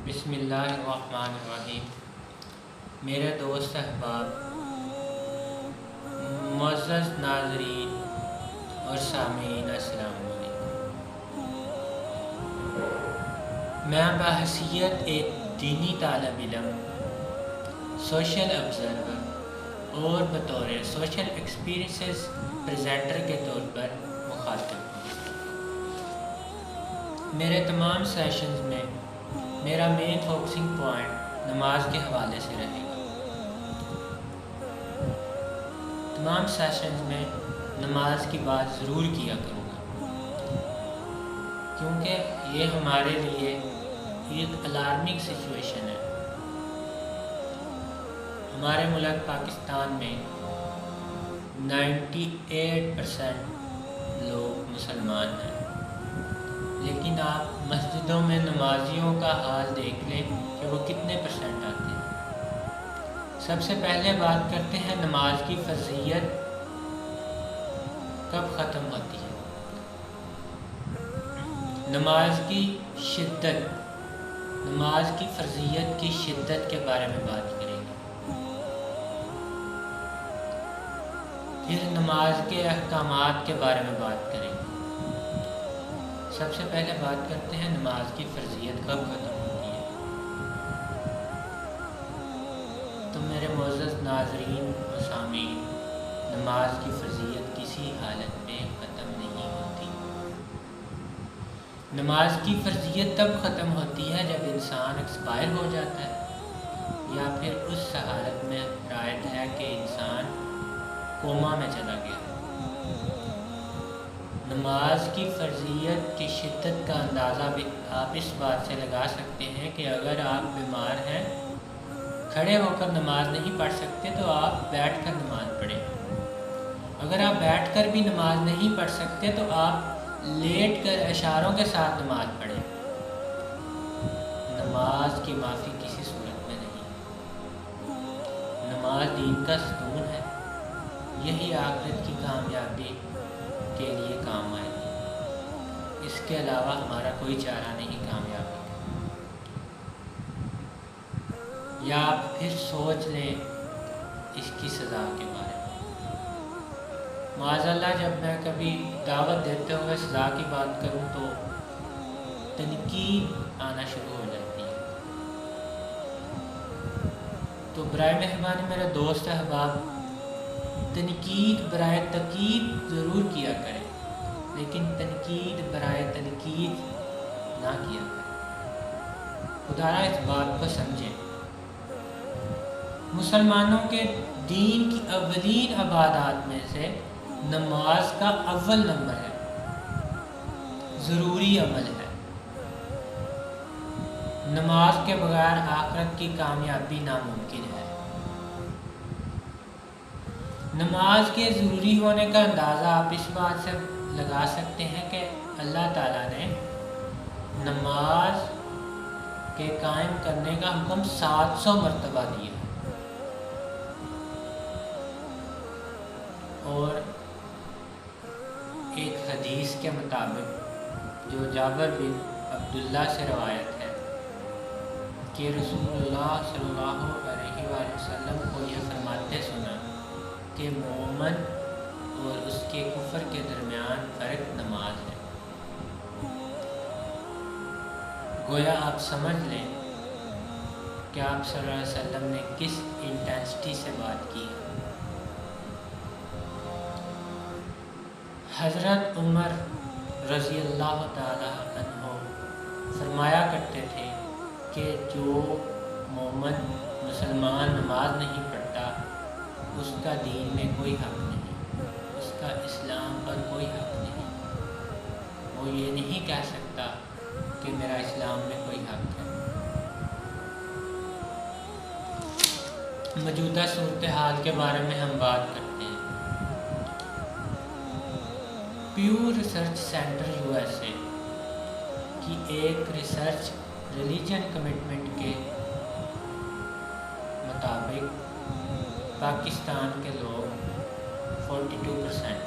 بسم اللہ الرحمن الرحیم۔ میرے دوست احباب، معزز ناظرین اور سامعین، السلام علیکم۔ میں بحیثیت ایک دینی طالب علم، سوشل آبزرور اور بطور سوشل ایکسپیرینسز پریزنٹر کے طور پر مخاطب ہوں۔ میرے تمام سیشنز میں میرا مین فوکسنگ پوائنٹ نماز کے حوالے سے رہے گا۔ تمام سیشنز میں نماز کی بات ضرور کیا کروں گا، کیونکہ یہ ہمارے لیے ایک الارمنگ سچویشن ہے۔ ہمارے ملک پاکستان میں 98% لوگ مسلمان ہیں، لیکن آپ مسجدوں میں نمازیوں کا حال دیکھ لیں کہ وہ کتنے پرسنٹ آتے ہیں۔ سب سے پہلے بات کرتے ہیں نماز کی فرضیت کب ختم ہوتی ہے۔ نماز کی شدت، نماز کی فرضیت کی شدت کے بارے میں بات کریں گے۔ پھر نماز کے احکامات کے بارے میں بات کریں گے۔ سب سے پہلے بات کرتے ہیں نماز کی فرضیت کب ختم ہوتی ہے۔ تو میرے معزز ناظرین و سامعین، نماز کی فرضیت کسی حالت میں ختم نہیں ہوتی۔ نماز کی فرضیت تب ختم ہوتی ہے جب انسان ایکسپائر ہو جاتا ہے، یا پھر اس حالت میں رائٹ ہے کہ انسان کوما میں چلا گیا۔ نماز کی فرضیت کی شدت کا اندازہ بھی آپ اس بات سے لگا سکتے ہیں کہ اگر آپ بیمار ہیں، کھڑے ہو کر نماز نہیں پڑھ سکتے تو آپ بیٹھ کر نماز پڑھیں۔ اگر آپ بیٹھ کر بھی نماز نہیں پڑھ سکتے تو آپ لیٹ کر اشاروں کے ساتھ نماز پڑھیں۔ نماز کی معافی کسی صورت میں نہیں۔ نماز دین کا ستون ہے، یہی آخرت کی کامیابی کے لیے کام آئے گی۔ اس کے علاوہ ہمارا کوئی چارہ نہیں کامیابی کا۔ یا آپ پھر سوچ لیں اس کی سزا کے بارے میں۔ معاذ اللہ، جب میں کبھی دعوت دیتے ہوئے سزا کی بات کروں تو تنقید آنا شروع ہو جاتی ہے۔ تو برائے مہربانی میرے دوست احباب، تنقید برائے تقید ضرور کیا کریں، لیکن تنقید برائے تنقید نہ کیا کریں۔ خدا را اس بات کو سمجھیں، مسلمانوں کے دین کی اولین عبادات میں سے نماز کا اول نمبر ہے، ضروری عمل ہے۔ نماز کے بغیر آخرت کی کامیابی ناممکن ہے۔ نماز کے ضروری ہونے کا اندازہ آپ اس بات سے لگا سکتے ہیں کہ اللہ تعالیٰ نے نماز کے قائم کرنے کا حکم 700 مرتبہ دیا، اور ایک حدیث کے مطابق جو جابر بن عبداللہ سے روایت ہے کہ رسول اللہ صلی اللہ علیہ وآلہ وسلم کو یہ فرماتے سنا کہ مومن اور اس کے کفر کے درمیان فرق نماز ہے۔ گویا آپ سمجھ لیں کہ آپ صلی اللہ علیہ وسلم نے کس انٹینسٹی سے بات کی ہے۔ حضرت عمر رضی اللہ تعالی عنہ فرمایا کرتے تھے کہ جو مومن مسلمان نماز نہیں پڑھتا، اس کا دین میں کوئی حق نہیں، اس کا اسلام پر کوئی حق نہیں۔ وہ یہ نہیں کہہ سکتا کہ میرا اسلام میں کوئی حق ہے۔ موجودہ صورتحال کے بارے میں ہم بات کرتے ہیں۔ پیو ریسرچ سینٹر USA کی ایک ریسرچ ریلیجن کمٹمنٹ کے مطابق پاکستان کے لوگ 42%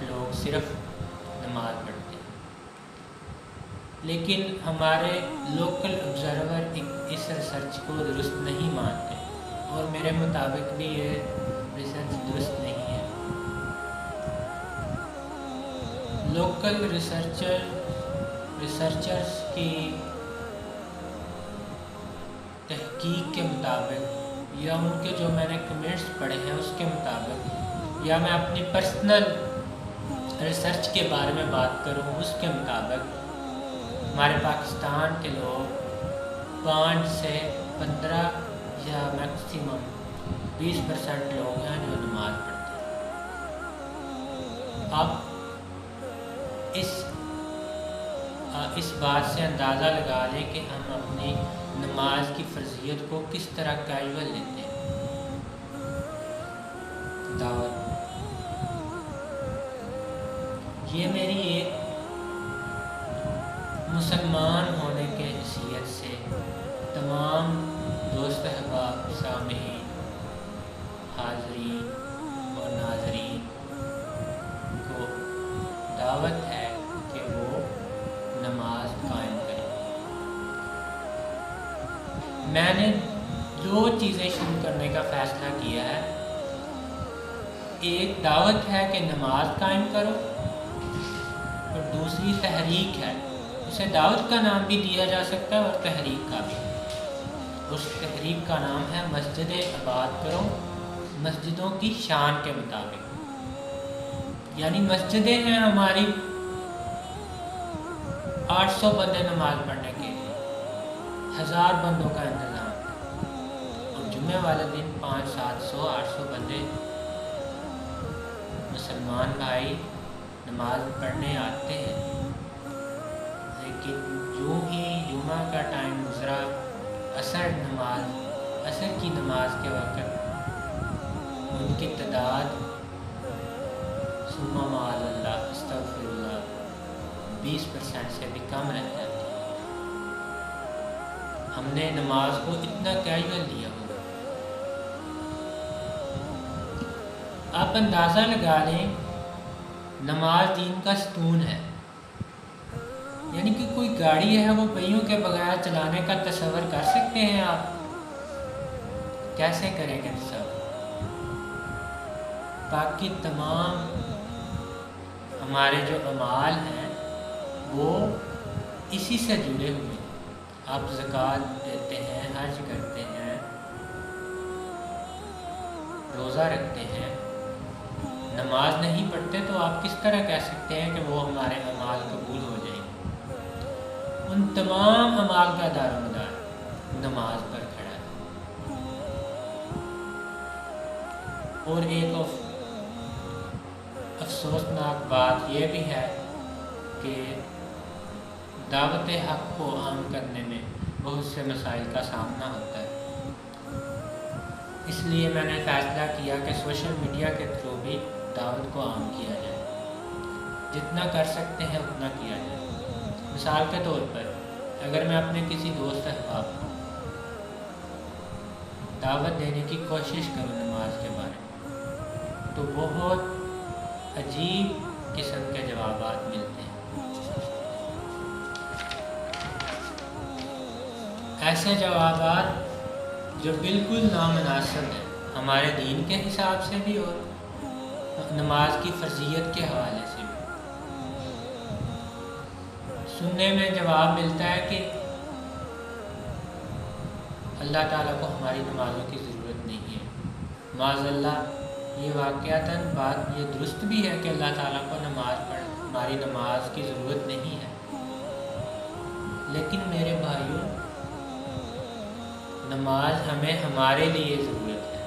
لوگ صرف نماز پڑھتے ہیں، لیکن ہمارے لوکل آبزرور اس ریسرچ کو درست نہیں مانتے، اور میرے مطابق بھی یہ ریسرچ درست نہیں ہے۔ لوکل ریسرچرز کی تحقیق کے مطابق، یا ان کے جو میں نے کمنٹس پڑھے ہیں اس کے مطابق، یا میں اپنی پرسنل ریسرچ کے بارے میں بات کروں اس کے مطابق، ہمارے پاکستان کے لوگ 5 سے 15 یا میکسیمم 20% لوگ ہیں جو نماز پڑھتے ہیں۔ اب اس بات سے اندازہ لگا لیں کہ ہم اپنی نماز کی فرضیت کو کس طرح کیجول لیتے ہیں۔ دعوت، یہ میری ایک مسلمان ہونے کے حیثیت سے تمام دوست احباب، سامعین، حاضرین اور ناظرین کو دعوت ہے کہ وہ نماز قائم کریں۔ میں نے 2 چیزیں شروع کرنے کا فیصلہ کیا ہے، ایک دعوت ہے کہ نماز قائم کرو، اور دوسری تحریک ہے۔ اسے دعوت کا نام بھی دیا جا سکتا ہے اور تحریک کا بھی۔ اس تحریک کا نام ہے مسجدیں آباد کرو مسجدوں کی شان کے مطابق، یعنی مسجدیں ہیں ہماری 800 بندے نماز پڑھنے کے لیے، 1000 بندوں کا انتظام ہے، اور جمعہ والے دن 500 700 800 بندے مسلمان بھائی نماز پڑھنے آتے ہیں۔ لیکن جو ہی جمعہ کا ٹائم گزرا، عصر کی نماز کے وقت ان کی تعداد ثم مع اللہ استغفر اللہ 20% سے بھی کم رہ جاتی ہے۔ ہم نے نماز کو اتنا کیجول لیا ہوا۔ آپ اندازہ لگا لیں، نماز دین کا ستون ہے، یعنی کہ کوئی گاڑی ہے وہ پہیوں کے بغیر چلانے کا تصور کر سکتے ہیں آپ؟ کیسے کریں گے تصور؟ باقی تمام ہمارے جو اعمال ہیں وہ اسی سے جڑے ہوئے ہیں۔ آپ زکوٰۃ دیتے ہیں، حج کرتے ہیں، روزہ رکھتے ہیں، نماز نہیں پڑھتے، تو آپ کس طرح کہہ سکتے ہیں کہ وہ ہمارے اعمال قبول ہو جائیں گے؟ ان تمام اعمال کا دار و مدار نماز پر کھڑا ہے۔ اور ایک افسوسناک بات یہ بھی ہے کہ دعوت حق کو عام کرنے میں بہت سے مسائل کا سامنا ہوتا ہے۔ اس لیے میں نے فیصلہ کیا کہ سوشل میڈیا کے تھرو بھی دعوت کو عام کیا جائے، جتنا کر سکتے ہیں اتنا کیا جائے۔ مثال کے طور پر اگر میں اپنے کسی دوست احباب کو دعوت دینے کی کوشش کروں نماز کے بارے میں، تو بہت عجیب قسم کے جوابات ملتے ہیں۔ ایسے جوابات جو بالکل نامناسب ہیں ہمارے دین کے حساب سے بھی اور نماز کی فرضیت کے حوالے سے بھی۔ سننے میں جواب ملتا ہے کہ اللہ تعالیٰ کو ہماری نمازوں کی ضرورت نہیں ہے۔ معاذ اللہ، یہ واقعتاً بات یہ درست بھی ہے کہ اللہ تعالیٰ کو ہماری نماز کی ضرورت نہیں ہے، لیکن میرے بھائیوں، نماز ہمیں ہمارے لیے ضرورت ہے۔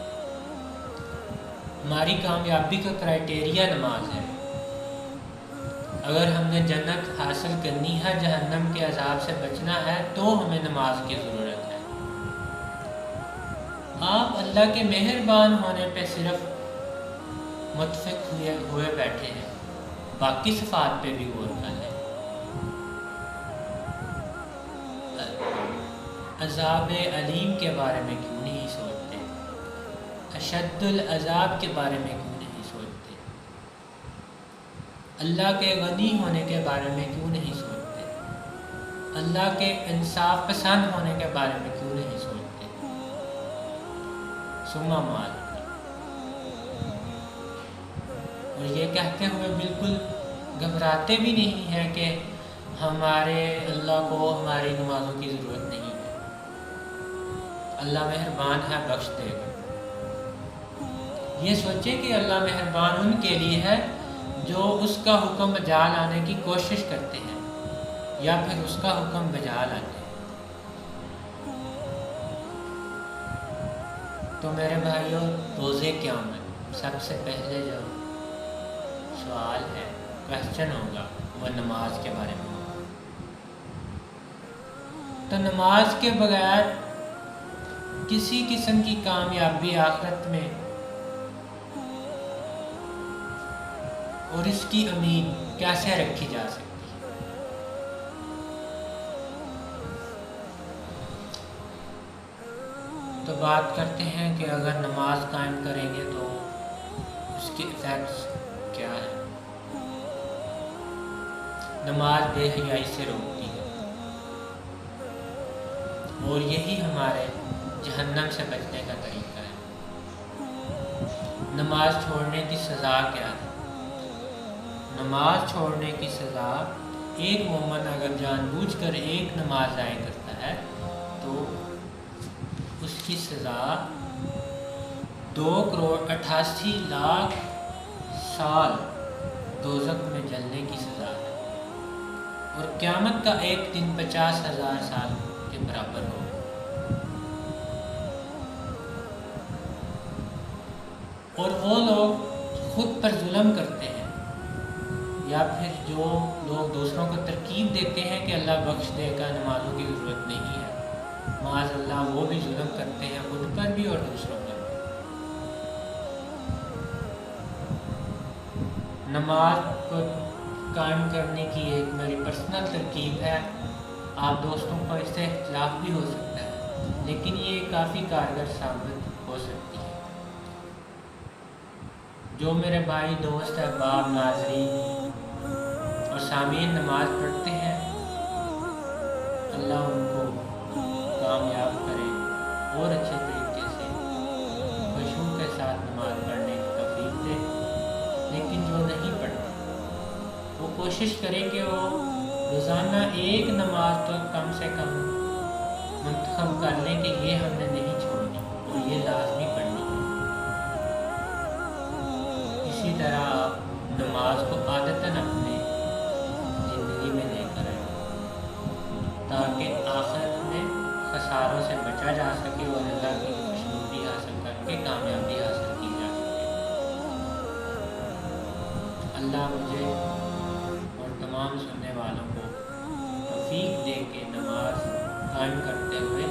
ہماری کامیابی کا کرائٹیریا نماز ہے۔ اگر ہم نے جنت حاصل کرنی ہے، جہنم کے عذاب سے بچنا ہے، تو ہمیں نماز کی ضرورت ہے۔ آپ اللہ کے مہربان ہونے پہ صرف متفق ہوئے بیٹھے ہیں، باقی صفات پہ بھی غور کر لیں۔ عذاب علیم کے بارے میں کیوں نہیں سوچتے؟ اشد العذاب کے بارے میں کیوں نہیں سوچتے؟ اللہ کے غنی ہونے کے بارے میں کیوں نہیں سوچتے؟ اللہ کے انصاف پسند ہونے کے بارے میں کیوں نہیں سوچتے؟ سما مال، اور یہ کہتے ہوئے بالکل گھبراتے بھی نہیں ہیں کہ ہمارے اللہ کو ہماری نمازوں کی ضرورت نہیں ہے، اللہ مہربان ہے، بخش دے گا۔ یہ سوچیں کہ اللہ مہربان ان کے لیے ہے جو اس کا حکم بجا لانے کی کوشش کرتے ہیں یا پھر اس کا حکم بجا لاتے ہیں۔ تو میرے بھائیوں، روز قیامت سب سے پہلے جو سوال ہے، کویسچن ہوگا، وہ نماز کے بارے میں ہوگا۔ تو نماز کے بغیر کسی قسم کی کامیابی آخرت میں اور اس کی امید کیسے رکھی جا سکتی ہے؟ تو بات کرتے ہیں کہ اگر نماز قائم کریں گے تو اس کے ایفیکٹس کیا ہیں۔ نماز بے حیائی سے روکتی ہے، اور یہی ہمارے جہنم سے بچنے کا طریقہ ہے۔ نماز چھوڑنے کی سزا کیا ہے؟ نماز چھوڑنے کی سزا، ایک مومن اگر جان بوجھ کر ایک نماز ضائع کرتا ہے تو اس کی سزا 2,88,00,000 سال دوزخ میں جلنے کی سزا ہے، اور قیامت کا ایک دن 50,000 سال کے برابر ہو۔ اور وہ لوگ خود پر ظلم کرتے ہیں یا پھر جو لوگ دوسروں کو ترکیب دیتے ہیں کہ اللہ بخش دے گا، نمازوں کی ضرورت نہیں ہے، معاذ اللہ وہ بھی ظلم کرتے ہیں خود پر بھی اور دوسروں پر بھی۔ نماز کو قائم کرنے کی ایک میری پرسنل ترکیب ہے، آپ دوستوں کو اس سے اختلاف بھی ہو سکتا ہے، لیکن یہ کافی کارگر ثابت ہو سکتی ہے۔ جو میرے بھائی، دوست، احباب، ناظرین اور سامعین نماز پڑھتے ہیں، اللہ ان کو کامیاب کرے اور اچھے طریقے سے خشوع کے ساتھ نماز پڑھنے کی توفیق دے۔ لیکن جو نہیں پڑھتے وہ کوشش کریں کہ وہ روزانہ ایک نماز تو کم سے کم منتخب کر لیں کہ یہ ہم نے نہیں چھوڑنی اور یہ لازمی پڑھنی ہے۔ اسی طرح آپ نماز کو عادتاً اپنے زندگی میں لے کر آئیں تاکہ آخرت میں خساروں سے بچا جا سکے اور اللہ کی خوشنودی حاصل کر کے کامیابی حاصل کی جا سکے۔ اللہ مجھے اور تمام سننے والوں کو توفیق دے کے نماز قائم کرتے ہوئے